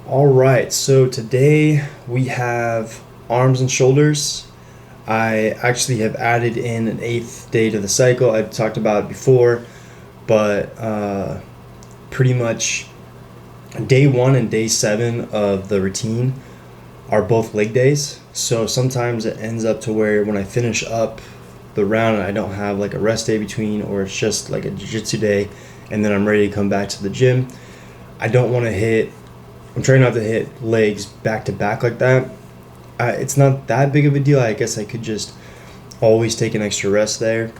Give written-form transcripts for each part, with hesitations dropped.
All right, so today we have arms and shoulders. I actually have added in an eighth day to the cycle. I've talked about it before, but pretty much day one and day seven of the routine are both leg days. So sometimes it ends up to where when I finish up the round, I don't have like a rest day between, or it's just like a jiu-jitsu day, and then I'm ready to come back to the gym. I don't want to hit I'm trying not to hit legs back to back like that. It's not that big of a deal. I guess I could just always take an extra rest there.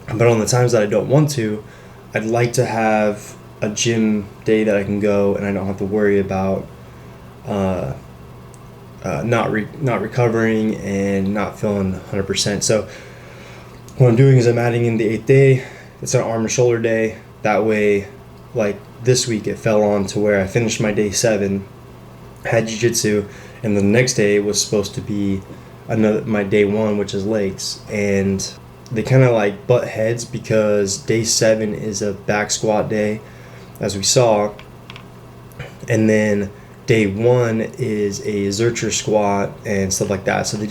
But on the times that I don't want to, I'd like to have a gym day that I can go and I don't have to worry about uh, not recovering and not feeling 100%. So what I'm doing is I'm adding in the eighth day. It's an arm and shoulder day. That way, like this week, it fell on to where I finished my day seven, had jiu-jitsu, and the next day was supposed to be my day one, which is legs. And they kind of like butt heads because day seven is a back squat day, as we saw, and then day one is a zercher squat and stuff like that. So it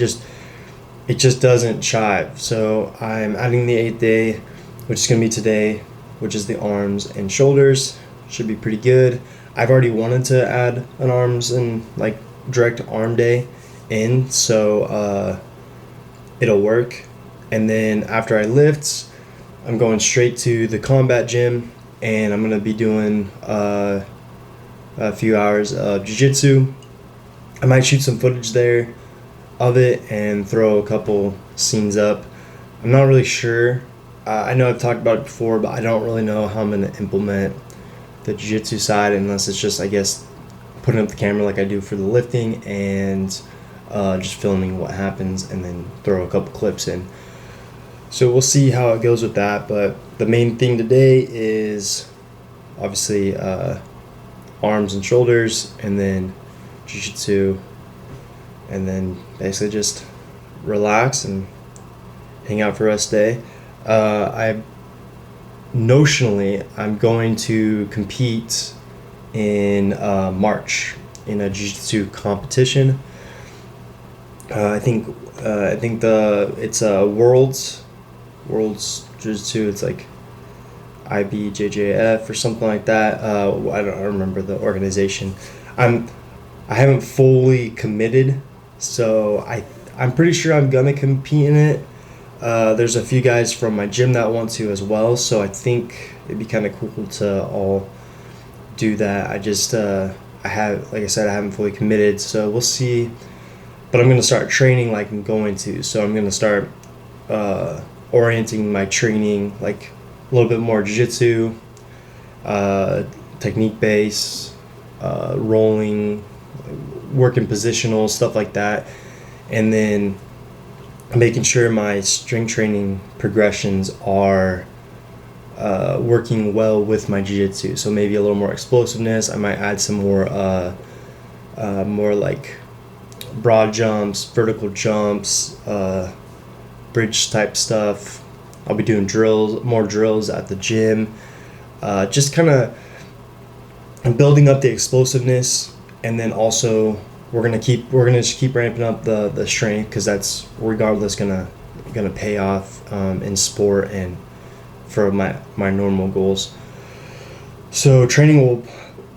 just doesn't chive. So I'm adding the eighth day, which is going to be today, which is the arms and shoulders. Should be pretty good. I've already wanted to add an arms and like direct arm day in, so it'll work. And then after I lift, I'm going straight to the combat gym, and I'm gonna be doing a few hours of jiu-jitsu. I might shoot some footage there of it and throw a couple scenes up. I'm not really sure. I know I've talked about it before, but I don't really know how I'm going to implement the jiu-jitsu side unless it's just, I guess, putting up the camera like I do for the lifting and just filming what happens and then throw a couple clips in. So we'll see how it goes with that, but the main thing today is obviously arms and shoulders, and then jiu-jitsu, and then basically just relax and hang out for rest day. I'm going to compete in March in a jiu-jitsu competition. I think it's a world's jiu-jitsu. It's like IBJJF or something like that. I don't remember the organization. I haven't fully committed, so I'm pretty sure I'm gonna compete in it. There's a few guys from my gym that want to as well, so I think it'd be kind of cool to all do that. Like I said, I haven't fully committed, so we'll see. But I'm gonna start training like I'm going to. So I'm gonna start orienting my training like a little bit more jiu-jitsu, technique base, rolling, working positional, stuff like that, and then making sure my strength training progressions are working well with my jiu-jitsu. So maybe a little more explosiveness. I might add some more like broad jumps, vertical jumps, bridge type stuff. I'll be doing more drills at the gym. Just kind of building up the explosiveness, and then also we're gonna just keep ramping up the strength, because that's regardless gonna pay off in sport and for my normal goals. So training will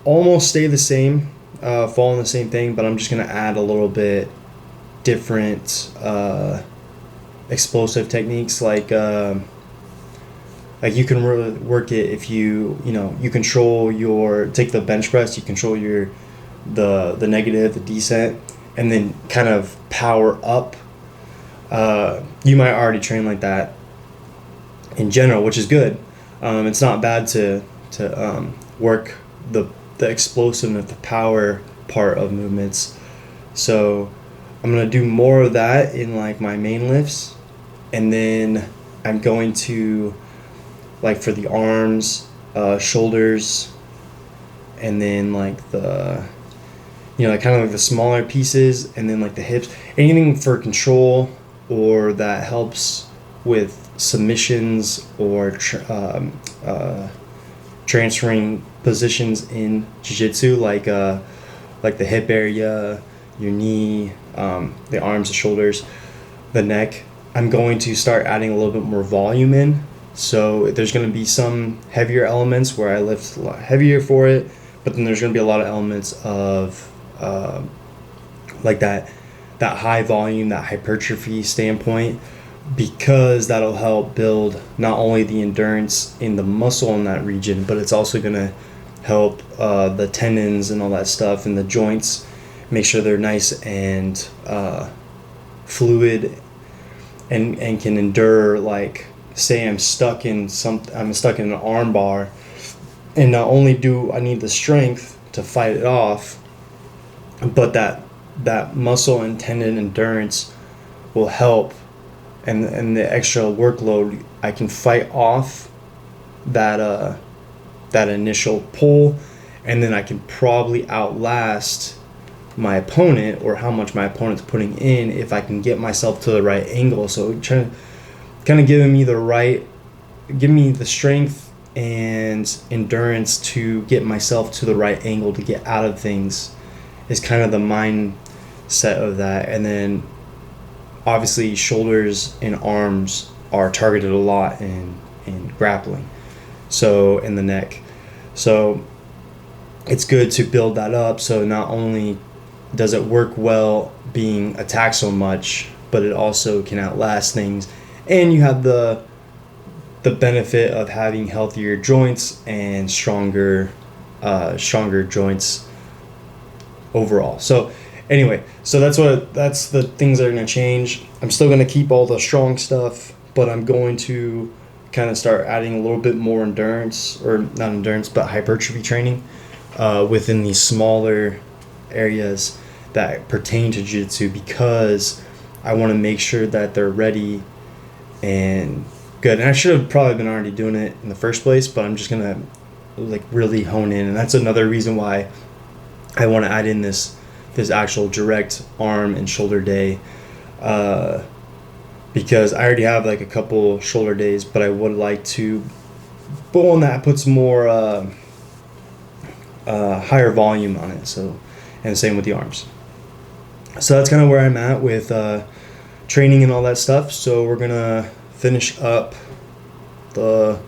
almost stay the same, following the same thing, but I'm just gonna add a little bit different explosive techniques, like you can really work it if you control take the bench press, you control the negative, the descent, and then kind of power up. You might already train like that in general, which is good. It's not bad to work the explosiveness, the power part of movements. So I'm gonna do more of that in like my main lifts, and then I'm going to, like, for the arms, shoulders, and then like the like kind of like the smaller pieces, and then like the hips, anything for control or that helps with submissions or transferring positions in jiu-jitsu, like like the hip area, your knee, the arms, the shoulders, the neck. I'm going to start adding a little bit more volume in. So there's going to be some heavier elements where I lift a lot heavier for it, but then there's going to be a lot of elements of like that high volume, that hypertrophy standpoint, because that'll help build not only the endurance in the muscle in that region, but it's also going to help the tendons and all that stuff and the joints, make sure they're nice and fluid and can endure. Like, say I'm stuck in an arm bar, and not only do I need the strength to fight it off, but that muscle and tendon endurance will help, and the extra workload, I can fight off that initial pull, and then I can probably outlast my opponent, or how much my opponent's putting in, if I can get myself to the right angle. So trying to kind of give me the strength and endurance to get myself to the right angle to get out of things is kind of the mindset of that. And then obviously shoulders and arms are targeted a lot in grappling, so in the neck. So it's good to build that up, so not only does it work well being attacked so much, but it also can outlast things, and you have the benefit of having healthier joints and stronger joints overall. So anyway, so that's the things that are going to change. I'm still going to keep all the strong stuff, but I'm going to kind of start adding a little bit more endurance, or not endurance, but hypertrophy training within these smaller areas that pertain to jiu-jitsu, because I want to make sure that they're ready and good. And I should have probably been already doing it in the first place, but I'm just going to like really hone in. And that's another reason why I want to add in this actual direct arm and shoulder day, because I already have like a couple shoulder days, but I would like to put one that puts more higher volume on it. So, and same with the arms. So that's kind of where I'm at with training and all that stuff. So we're gonna finish up the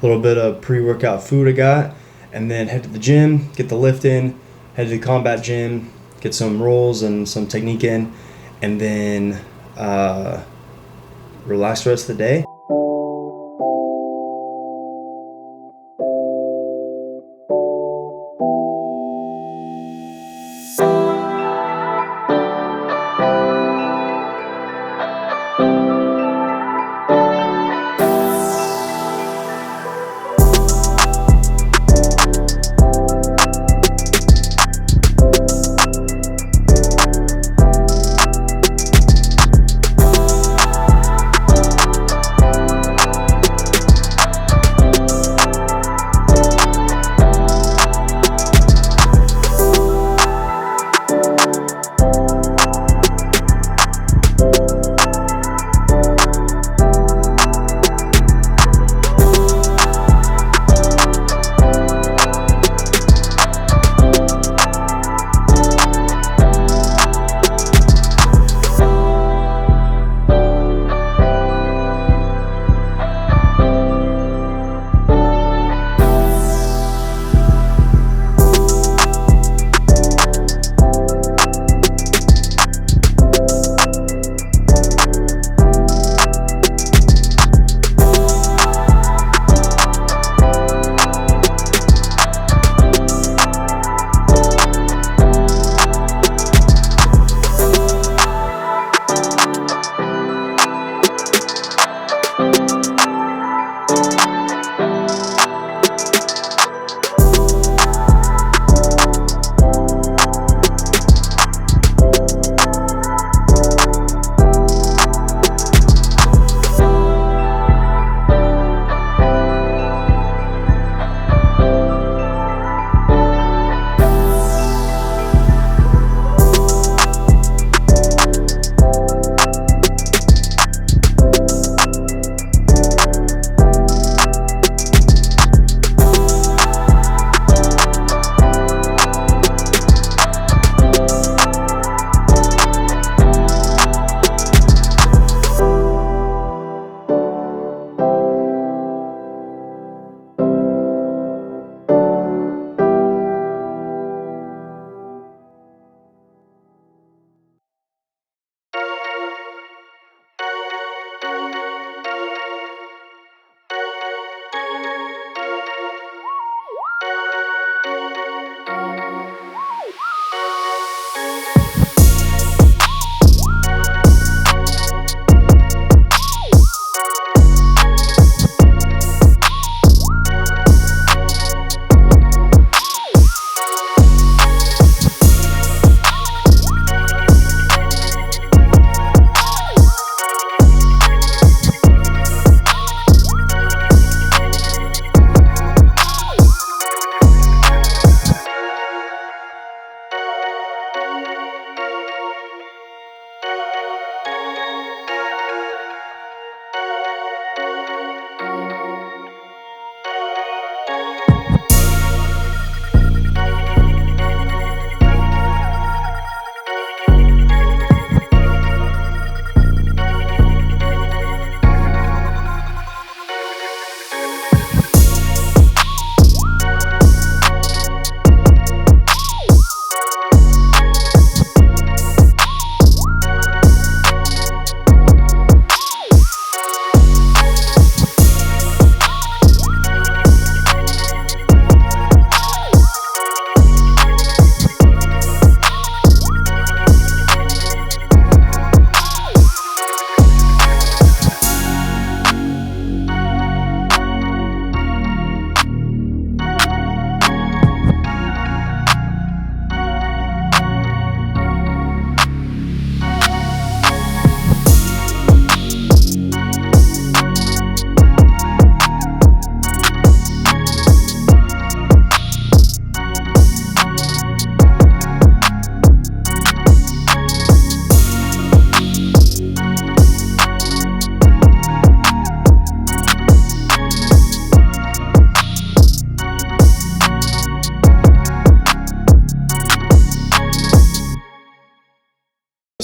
little bit of pre-workout food I got, and then head to the gym, get the lift in, head to the combat gym, get some rolls and some technique in, and then relax the rest of the day.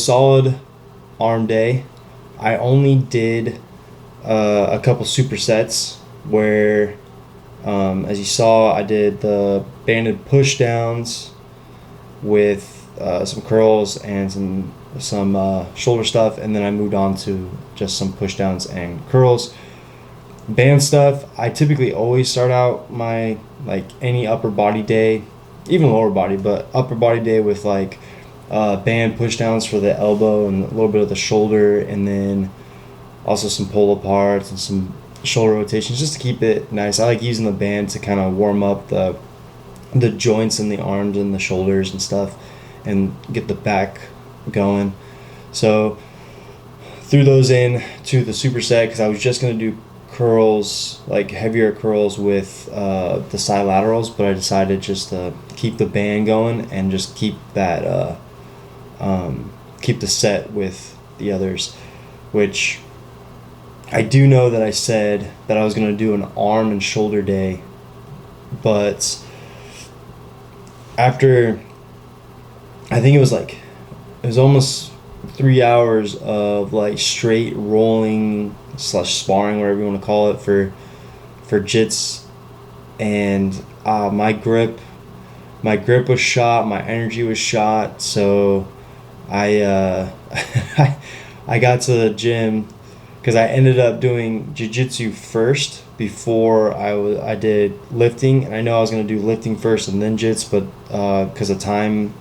solid arm day. I only did a couple supersets where, as you saw, I did the banded push downs with some curls and some shoulder stuff, and then I moved on to just some push downs and curls. Band stuff, I typically always start out my, like, any upper body day, even lower body, but upper body day with like band push downs for the elbow and a little bit of the shoulder, and then also some pull aparts and some shoulder rotations just to keep it nice. I like using the band to kind of warm up the joints in the arms and the shoulders and stuff and get the back going. So threw those in to the superset because I was just going to do curls, like heavier curls with the side laterals, but I decided just to keep the band going and just keep that keep the set with the others, which I do know that I said that I was going to do an arm and shoulder day, but after, I think it was almost 3 hours of like straight rolling / sparring, whatever you want to call it, for jits, and my grip was shot, my energy was shot, so I I got to the gym because I ended up doing jiu-jitsu first before I did lifting, and I know I was going to do lifting first and then jits, but because of time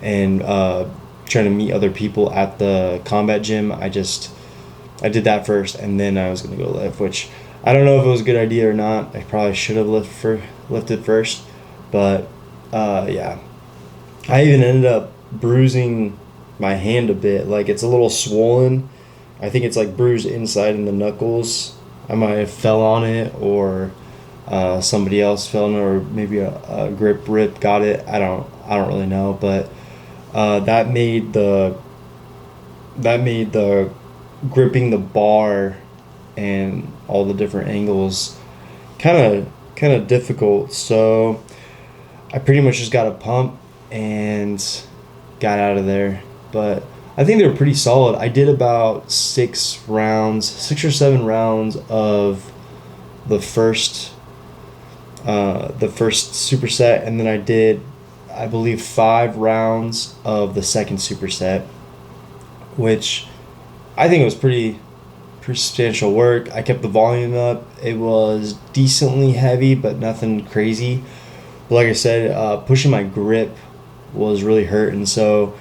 and trying to meet other people at the combat gym, I did that first, and then I was going to go lift, which I don't know if it was a good idea or not. I probably should have lifted first, but yeah. I even ended up bruising my hand a bit. Like, it's a little swollen. I think it's like bruised inside in the knuckles. I might have fell on it, or somebody else fell on it, or maybe a grip rip got it. I don't really know, but that made the gripping the bar and all the different angles kind of difficult. So I pretty much just got a pump and got out of there. But I think they were pretty solid. I did about 6 or 7 rounds of the first superset, and then I did, I believe, 5 rounds of the second superset, which I think it was pretty substantial work. I kept the volume up. It was decently heavy, but nothing crazy. But like I said, pushing my grip was really hurting, so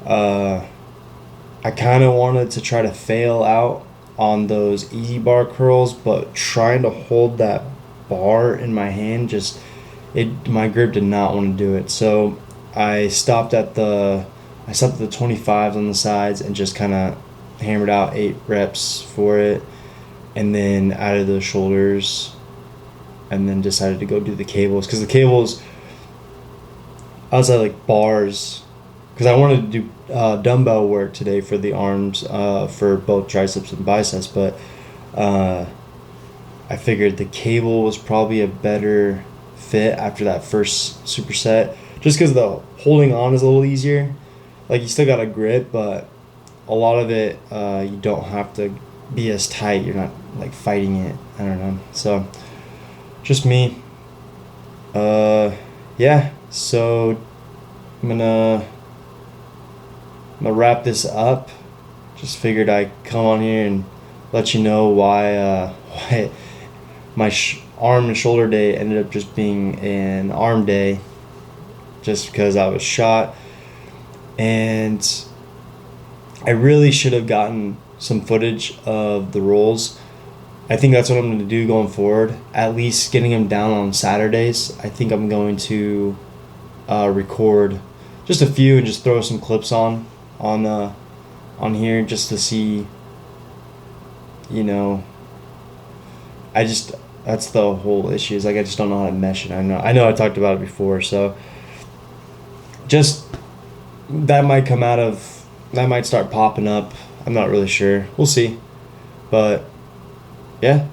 I kind of wanted to try to fail out on those easy bar curls, but trying to hold that bar in my hand, my grip did not want to do it. So I stopped at the 25s on the sides and just kind of hammered out 8 reps for it, and then added the shoulders, and then decided to go do the cables, because the cables, I was at like bars, because I wanted to do dumbbell work today for the arms, for both triceps and biceps, but I figured the cable was probably a better fit after that first superset, just because the holding on is a little easier. Like, you still got a grip, but a lot of it, you don't have to be as tight. You're not like fighting it. I don't know. So just me. Yeah. So I'm gonna wrap this up. Just figured I'd come on here and let you know why my arm and shoulder day ended up just being an arm day, just because I was shot. And I really should have gotten some footage of the rolls. I think that's what I'm going to do going forward, at least getting them down on Saturdays. I think I'm going to record just a few and just throw some clips on here, just to see, that's the whole issue, is like, I just don't know how to mesh it. I know I talked about it before, so just that might start popping up. I'm not really sure. We'll see. But yeah.